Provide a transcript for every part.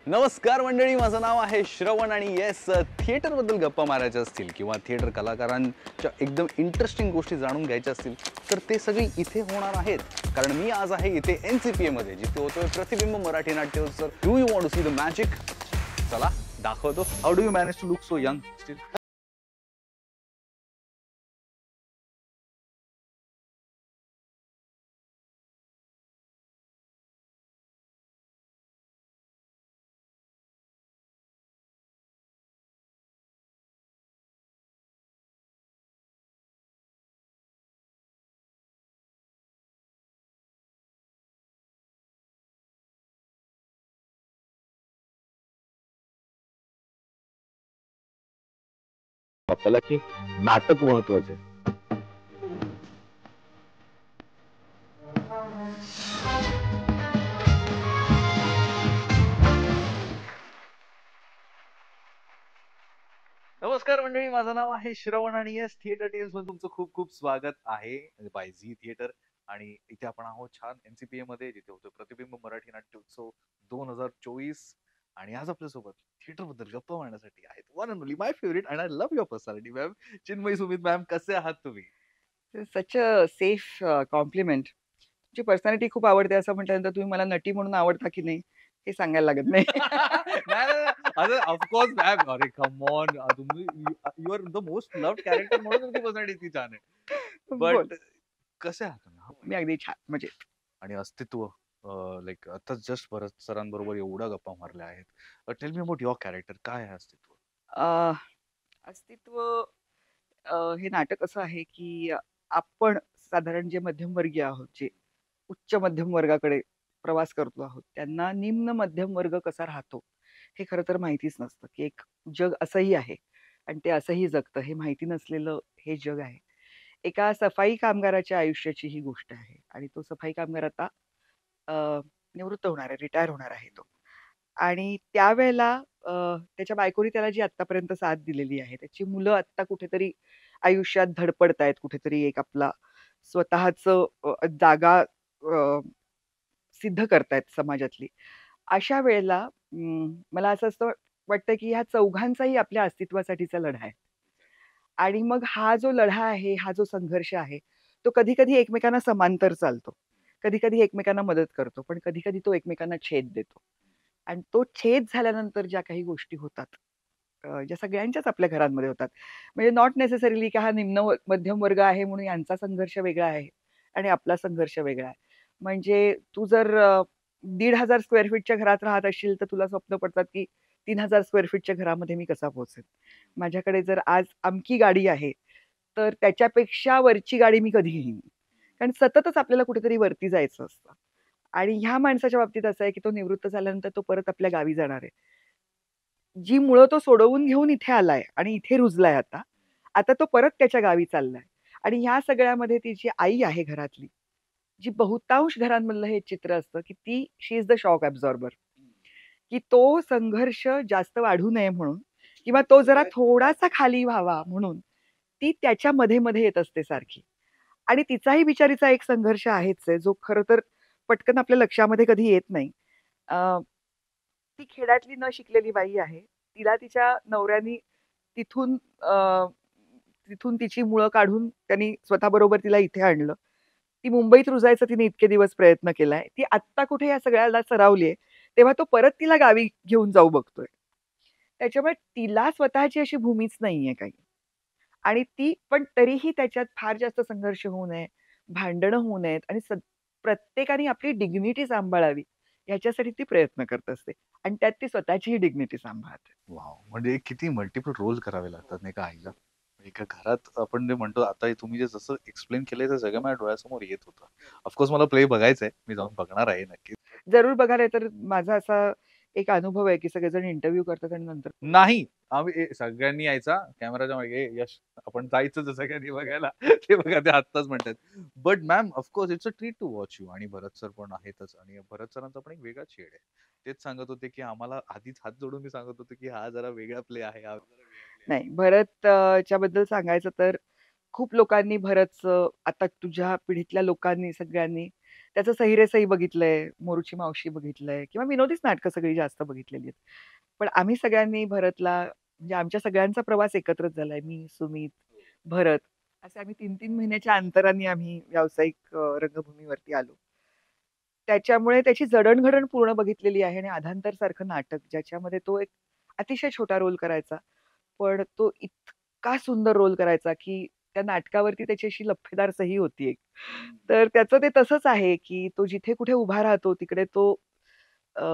नमस्कार मंडळी, माझं नाव आहे श्रवण आणि येस, थिएटरबद्दल गप्पा मारायच्या असतील किंवा थिएटर कलाकारांच्या एकदम इंटरेस्टिंग गोष्टी जाणून घ्यायच्या असतील तर ते सगळे इथे होणार आहेत. कारण मी आज आहे इथे NCPA मध्ये, जिथे होतोय Pratibimb Marathi Natyotsav. Do you want to see the magic? चला दाखवतो. How do you manage to look so young still? आपल्याला की नाटक महत्वाचे आहे. नमस्कार मंडळी, माझं नाव आहे श्रवण आणि येस, थिएटर टेल्स मध्ये तुमचं खूप खूप स्वागत आहे बाय झी थिएटर. आणि इथे आपण आहोत छान NCPA मध्ये, जिथे होतो प्रतिबिंब मराठी नाट्योत्सव 2024. आणि आज आपल्यासोबत थिएटर बद्दल गप्पा मारण्यासाठी आहेत one and only my favourite and I love your personality ma'am, Chinmayi Sumit ma'am. कसे आहात तुम्ही? सच अ सेफ कॉम्प्लिमेंट. तुमची पर्सनॅलिटी खूप आवडते असं म्हटल्यानंतर तुम्ही मला नटी म्हणून आवडता की नाही हे सांगायला लागत नाही. नाही, ऑफकोर्स मॅम. अरे कम ऑन, तुम्ही you are the most loved character म्हणून तुमची पर्सनॅलिटी छान आहे. बोल. बट कसे आहात तुम्ही? मी अगदी छान म्हणजे आणि अस्तित्व, लाईक आता जस्ट भरत सरांबरोबर एवढ्या गप्पा मारल्या आहेत. Tell me about your character. काय आहे अस्तित्व? अ, अस्तित्व हे नाटक असं आहे की आपण साधारण जे मध्यमवर्गीय आहोत, जे उच्च मध्यम वर्गाकडे प्रवास करतो आहोत, त्यांना निम्न मध्यम वर्ग कसा राहतो हे खरं तर माहितीच नसतं, की एक जग असंही आहे आणि ते असंही जगतं हे माहिती नसलेलं हे जग आहे. एका सफाई कामगाराच्या आयुष्याची ही गोष्ट आहे आणि तो सफाई कामगार आता अ, निवृत्त होणार आहे, रिटायर होणार आहे तो. आणि त्यावेळेला त्याच्या बायकोनी त्याला जी आत्तापर्यंत साथ दिलेली आहे, त्याची मुलं आत्ता कुठेतरी आयुष्यात धडपडतायत, कुठेतरी एक आपला स्वतःचं जागा सिद्ध करतायत समाजातली. अशा वेळेला मला असं वाटतं, की ह्या चौघांचाही आपल्या अस्तित्वासाठीचा लढा आहे. आणि मग हा जो लढा आहे, हा जो संघर्ष आहे, तो कधी-कधी एकमेकांना समांतर चालतो. कधी-कधी एकमेकांना मदत करतो, पण कधी-कधी तो एकमेकांना छेद देतो. आणि तो छेद झाल्यानंतर ज्या काही गोष्टी होतात, ज्या सगळ्यांच्याच आपल्या घरांमध्ये होतात. म्हणजे नॉट नेसेसरीली की हा मध्यम वर्ग आहे म्हणून यांचा संघर्ष वेगळा आहे आणि आपला संघर्ष वेगळा आहे. म्हणजे तू जर 1,500 स्क्वेअर फीटच्या घरात राहत असशील, तर तुला स्वप्न पडतात की 3,000 स्क्वेअर फीटच्या घरामध्ये मी कसा पोहोचेन? माझ्याकडे जर आज अमकी गाडी आहे, तर त्याच्यापेक्षा वरची गाडी मी कधी घेईन? कारण सततच आपल्याला कुठेतरी वरती जायचं असतं. आणि ह्या माणसाच्या बाबतीत असं आहे, की तो निवृत्त झाल्यानंतर तो परत आपल्या गावी जाणार आहे. जी मुळं तो सोडवून घेऊन इथे आलाय आणि इथे रुजलाय आता. आता तो परत त्याच्या गावी चाललाय आणि ह्या सगळ्यामध्ये तिची आई आहे घरातली, जी बहुतांश घरांमधलं हे चित्र असतं, की ती शी इज द शॉक ॲब्झॉर्बर. की तो संघर्ष जास्त वाढू नये म्हणून किंवा तो जरा थोडासा खाली व्हावा म्हणून ती त्याच्या मध्ये-मध्ये येत असते सारखी. आणि तिचाही बिचारीचा एक संघर्ष आहेच आहे, जो खरं तर पटकन आपल्या लक्षामध्ये कधी येत नाही. अ, ती खेड्यातली न शिकलेली बाई आहे. तिला तिच्या नवऱ्यानी तिथून तिथून तिची मुळं काढून त्यांनी स्वतःबरोबर तिला इथे आणलं. ती मुंबईत रुजायचा तिने इतके दिवस प्रयत्न केलाय. ती आत्ता कुठे या सगळ्याला सरावली आहे, तेव्हा तो परत तिला गावी घेऊन जाऊ बघतोय. त्याच्यामुळे तिला स्वतःची अशी भूमीच नाहीये काही. आणि ती पण तरीही त्याच्यात फार जास्त संघर्ष होऊ नये, भांडणं होऊ नयेत आणि प्रत्येकाने आपली डिग्निटी सांभाळावी, ह्याच्यासाठी ती प्रयत्न करत असते आणि त्यात ती स्वतःचीही डिग्निटी सांभाळते. वाव, म्हणजे किती मल्टिपल रोल करावे लागतात नाही का आईला. एका घरात आपण जे म्हणतो, आता हे तुम्ही जे जसं एक्सप्लेन केलंय ते सगळं माझ्या डोळ्यासमोर येत होतं. ऑफकोर्स मला प्ले बघायचंय, मी जाऊन बघणार आहे नक्की. जरूर बघा, नाहीतर माझा असा एक अनुभव आहे, की सगळेजण इंटरव्ह्यू करतात आणि नंतर नाही, आम्ही सगळ्यांनी यायचा कॅमेराच्या मागे. यश, आपण जायचं सगळ्यांनी बघायला. ते बघा, ते आत्ताच म्हणतात. But ma'am, of course it's a treat to watch you. आणि भरत सर पण आहेतच, आणि भरत सरांचा पण एक वेगळा छेड आहे. तेच सांगत होते, की आम्हाला आधीच हात जोडून मी सांगत होतो, की हा जरा वेगळा प्ले आहे, हा जरा वेगळा प्ले आहे. नाही, भरत च्या बद्दल सांगायचं तर खूप लोकांनी भरतचं, आता तुझ्या पिढीतल्या लोकांनी सगळ्यांनी त्याचं सही रे सही बघितलंय, मोरूची मावशी बघितलंय किंवा विनोदीच नाटकं सगळी जास्त बघितलेली आहेत. पण आम्ही सगळ्यांनी भरतला म्हणजे आमच्या सगळ्यांचा प्रवास एकत्रच झालाय. मी, सुमित, भरत असे आम्ही 3-3 महिन्याच्या अंतराने आम्ही व्यावसायिक रंगभूमीवरती आलो. त्याच्यामुळे त्याची जडण-घडण पूर्ण बघितलेली आहे आणि अधांतर सारखं नाटक ज्याच्यामध्ये तो एक अतिशय छोटा रोल करायचा. पण तो इतका सुंदर रोल करायचा, की त्या नाटकावरती त्याची अशी लफेदार सही होती एक. तर त्याचं ते तसंच आहे, की तो जिथे कुठे उभा राहतो तिकडे तो अ,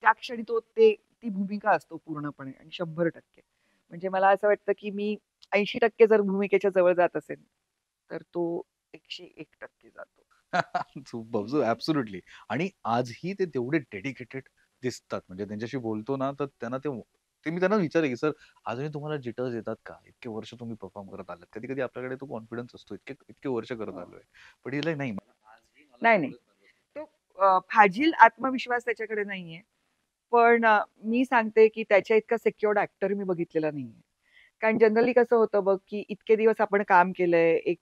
त्या क्षणी तो ती भूमिका असतो पूर्णपणे आणि 100%. म्हणजे मला असं वाटतं, की मी 80% जर भूमिकेच्या जवळ जात असेन, तर तो 101% जातो. ॲब्सोल्युटली. आणि आजही ते तेवढे डेडिकेटेड दिसतात. म्हणजे त्यांच्याशी बोलतो ना, तर त्यांना ते मी त्यांना विचारलं, की "सर, अजूनही तुम्हाला जिटर्स येतात का? इतके वर्ष तुम्ही परफॉर्म करत आलात." कधी-कधी आपल्याकडे तो कॉन्फिडन्स असतो. इतके इतके वर्ष करत आलोय. पण ही नाही, मला आजही मला नाही, नाही. तेवढंच nervous तो फाजील आत्मविश्वास त्याच्याकडे नाहीये. पण मी सांगते, की त्याच्या इतका सिक्युअर्ड ॲक्टर मी बघितलेला नाहीये. कारण जनरली कसं होतं बघ, की इतके दिवस आपण काम केलंय.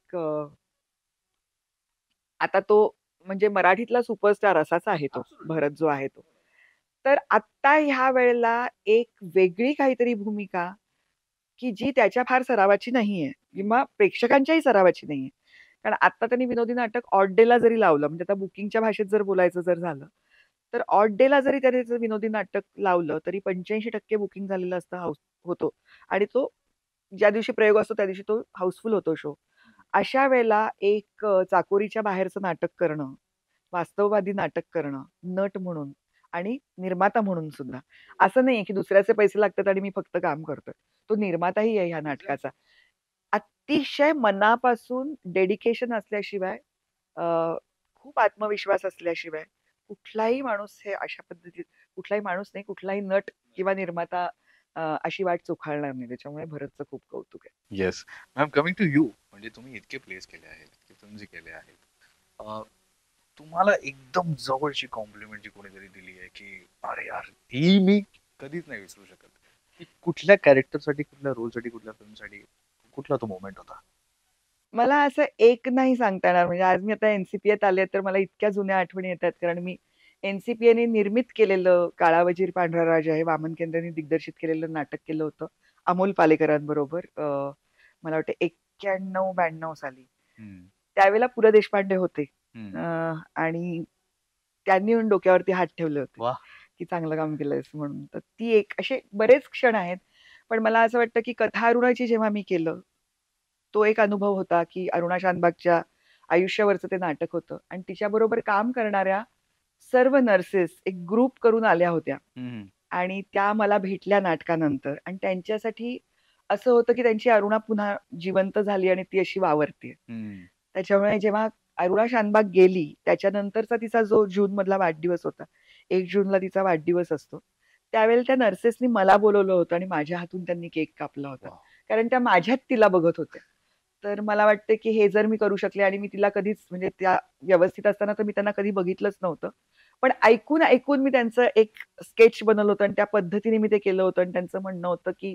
आता तो म्हणजे मराठीतला सुपरस्टार असाच आहे तो, ॲब्सोल्युटली. भरत जो आहे तो. तर आत्ता ह्या वेळेला एक वेगळी काहीतरी भूमिका, की जी त्याच्या फार सरावाची नाहीये किंवा प्रेक्षकांच्याही सरावाची नाहीये. कारण आत्ता त्यांनी विनोदी नाटक ऑड डेला जरी लावलं, म्हणजे आता बुकिंगच्या भाषेत जर बोलायचं जर झालं, तर ऑड डेला जरी त्याने जर विनोदी नाटक लावलं, तरी 85% बुकिंग झालेलं असतं होतो आणि तो ज्या दिवशी प्रयोग असतो, त्या दिवशी तो हाऊसफुल होतो शो. अशा वेळेला एक चाकोरीच्या बाहेरचं नाटक करणं, वास्तववादी नाटक करणं, नट म्हणून आणि निर्माता म्हणून सुद्धा. असं नाहीये, की दुसऱ्याचे पैसे लागतात आणि मी फक्त काम करतोय. तो निर्माताही आहे ह्या नाटकाचा. अतिशय मनापासून डेडिकेशन असल्याशिवाय अ, खूप आत्मविश्वास असल्याशिवाय कुठलाही माणूस हे अशा पद्धतीत कुठलाही माणूस नाही, कुठलाही नट किंवा निर्माता अशी वाट चोखाळणार नाही. त्याच्यामुळे भरतचं खूप कौतुक आहे. Yes. Ma'am coming to you म्हणजे तुम्ही इतके प्लेस केले आहेत, इतके फिल्म्स केले आहेत. अ, तुम्हाला एकदम जवळची कॉम्प्लिमेंट जी कोणीतरी दिली आहे, की "अरे यार, ही मी कधीच नाही विसरू शकत." की कुठल्या कॅरेक्टरसाठी, कुठल्या रोलसाठी, कुठल्या फिल्मसाठी कुठला तो मोमेंट होता? मला असं एक नाही सांगता येणार. म्हणजे आज मी आता एन-सी-पी-एत आले, तर मला इतक्या जुन्या आठवणी येतात. कारण मी एन-सी-पी-एने निर्मित केलेलं काळा वजीर पांढरा राजा हे वामन केंद्रेने दिग्दर्शित केलेलं नाटक केलं होतं. अमोल पालेकरांबरोबर. मला वाटतं 91-92 साली. हं, त्यावेळेला पु. ल. देशपांडे होते. हं. आणि त्यांनी येऊन डोक्यावरती हात ठेवले होते, वाह! की चांगलं काम केलंयस म्हणून. तर ती एक असे बरेच क्षण आहेत. पण मला असं वाटतं, की कथा अरुणाची जेव्हा मी केलं, तो एक अनुभव होता, की अरुणा शानबागच्या आयुष्यावरचं ते नाटक होतं आणि तिच्याबरोबर काम करणाऱ्या सर्व नर्सेस एक ग्रुप करून आल्या होत्या हं, हं. आणि त्या मला भेटल्या नाटकानंतर आणि त्यांच्यासाठी असं होतं, की त्यांची अरुणा पुन्हा जिवंत झाली आणि ती अशी वावरतेय. हं. त्याच्यामुळे जेव्हा अरुणा शानबाग गेली, त्याच्यानंतरचा तिचा जो जूनमधला वाढदिवस होता. 1 जूनला तिचा वाढदिवस असतो. त्यावेळेला त्या नर्सेसनी मला बोलावलं होतं आणि माझ्या हातून त्यांनी केक कापला होता. वॉव! कारण त्या माझ्यात तिला बघत होत्या. तर मला वाटतं, की हे जर मी करू शकले आणि मी तिला कधीच म्हणजे त्या व्यवस्थित असताना तर मी त्यांना कधी बघितलंच नव्हतं. पण ऐकून मी त्यांचं एक स्केच बनवलं होतं आणि त्या पद्धतीने मी ते केलं होतं आणि त्यांचं म्हणणं होतं, की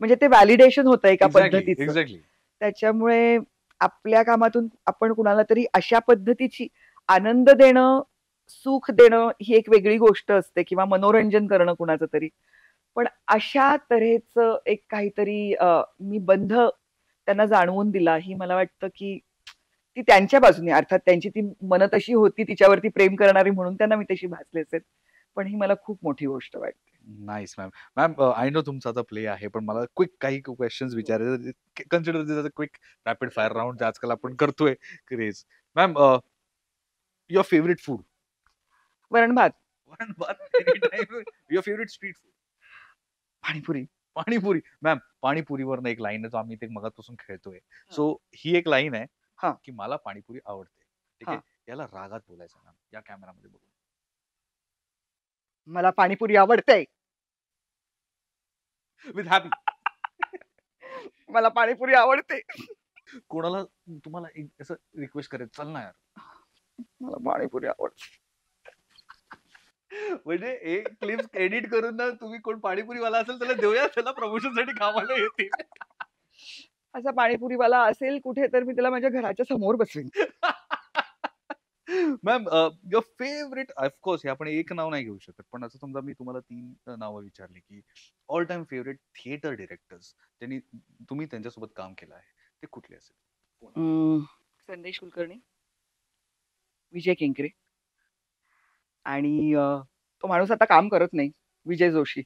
म्हणजे ते व्हॅलिडेशन होतं एका एक्झॅक्टली, पद्धतीचं. एक्झॅक्टली. त्याच्यामुळे आपल्या कामातून आपण कुणाला तरी अशा पद्धतीची आनंद देणं, सुख देणं ही एक वेगळी गोष्ट असते किंवा मनोरंजन करणं कुणाचं तरी. पण अशा तऱ्हेचं एक काहीतरी मी बंध त्यांना जाणवून दिला, ही मला वाटतं, की ती त्यांच्या बाजूने अर्थात त्यांची ती मनं तशी होती तिच्यावरती प्रेम करणारी म्हणून त्यांना मी तशी भासले असेल. पण ही मला खूप मोठी गोष्ट वाटते. Nice ma'am. Ma'am I know तुमचा आता प्ले आहे, पण मला क्विक काही क्वेशन्स विचारायचे consider this as a quick rapid fire round जे आजकाल आपण करतोय craze. Ma'am your favourite food? वरण-भात, वन बात any time. Your favourite street food? Panipuri. Panipuri. Ma'am पाणीपुरीवरनं एक लाईन आहे, जो आम्ही ते मगाचपासून खेळतोय. हां, सो ही एक लाईन आहे, हां, की मला पाणीपुरी आवडते. ठीक आहे. हां. याला रागात बोलायचं मॅम, या कॅमेरामध्ये बघून. मला पाणीपुरी आवडते. With happy. मला पाणीपुरी आवडते. कोणाला तुम्हाला एक असं रिक्वेस्ट करायचं, "चल ना यार." मला पाणीपुरी आवडते. म्हणजे एक क्लिप्स एडिट करून ना तुम्ही कोण पाणीपुरीवाला असेल त्याला देऊया, त्याला प्रमोशनसाठी कामाला येतील. असा पाणीपुरीवाला असेल कुठे तर मी त्याला माझ्या घराच्या समोर बसवीन. मॅम युअर फेवरेट ऑफकोर्स हे आपण एक नाव नाही घेऊ शकत पण असं समजा मी तुम्हाला 3 नावं विचारली की all time favourite theatre directors त्यांनी तुम्ही त्यांच्यासोबत काम केलं आहे ते कुठले असेल? संदेश कुलकर्णी, विजय केंकरे आणि तो माणूस आता काम करत नाही, Vijay Joshi.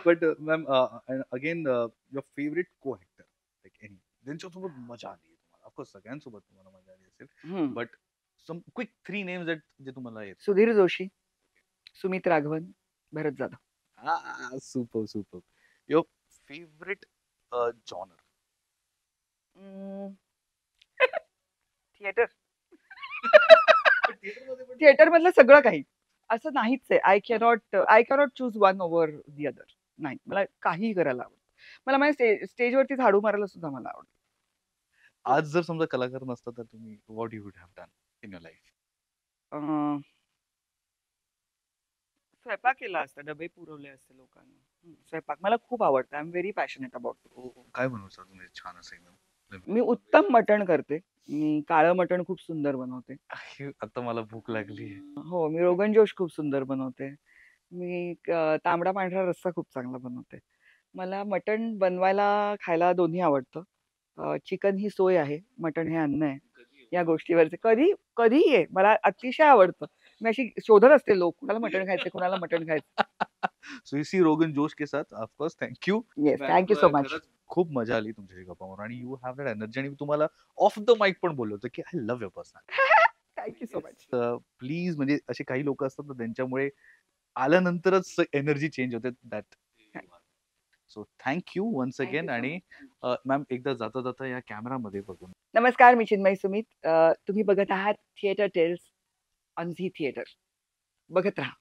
But ma'am again your favourite co-actor like any ज्यांच्यासोबत मजा आली तुम्हाला ऑफकोर्स सगळ्यांसोबत तुम्हाला मजा आली असेल hmm. But some quick 3 names that जे तुम्हाला येत Sudhir Joshi, Sumit Raghavan, Bharat Jadhav. Super super your favourite genre theatre. Theatre मधलं सगळं काही असं नाहीच आहे. I cannot choose one over the other. नाही, मला काहीही करायला आवडतं. मला माझ्या स्टेजवरती झाडू मारायला सुद्धा मला आवडतं. आज जर समजा कलाकार नसता तर तुम्ही what you would have done in your life? स्वयंपाक केला असता, डबे पुरवले असते लोकांना. स्वयंपाक मला खूप आवडतं. I am very passionate about. काय बनवू तुम्ही छान असं एकदम? मी उत्तम मटण करते. मी काळं मटण खूप सुंदर बनवते. आता मला भूक लागली. हो, मी रोगन जोश खूप सुंदर बनवते. मी तांबडा पांढरा रस्सा खूप चांगला बनवते. मला मटण बनवायला खायला दोन्ही आवडतं. चिकन ही सोय आहे, मटण हे अन्न आहे. या गोष्टीवरचे कधीही आहे. मला अतिशय आवडतं. मी अशी शोधत असते लोक कुणाला मटण खायचं, कुणाला मटण खायचं. So you see rogan josh के साथ of course thank you. Yes, thank you so much. खूप मजा आली तुमच्याशी गप्पा मारून आणि यू हॅव दॅट एनर्जी आणि मी तुम्हाला ऑफ द माईक पण बोललो होतो की I love your personality. Thank you so much. Please म्हणजे असे काही लोक असतात ना त्यांच्यामुळे आल्यानंतरच एनर्जी चेंज होते that. So thank you once again आणि मॅम एकदा जाता जाता या कॅमेरामध्ये बघून. नमस्कार, मी चिन्मयी सुमित. तुम्ही बघत आहात Theatre Tales on Zee Theatre. बघत राहा.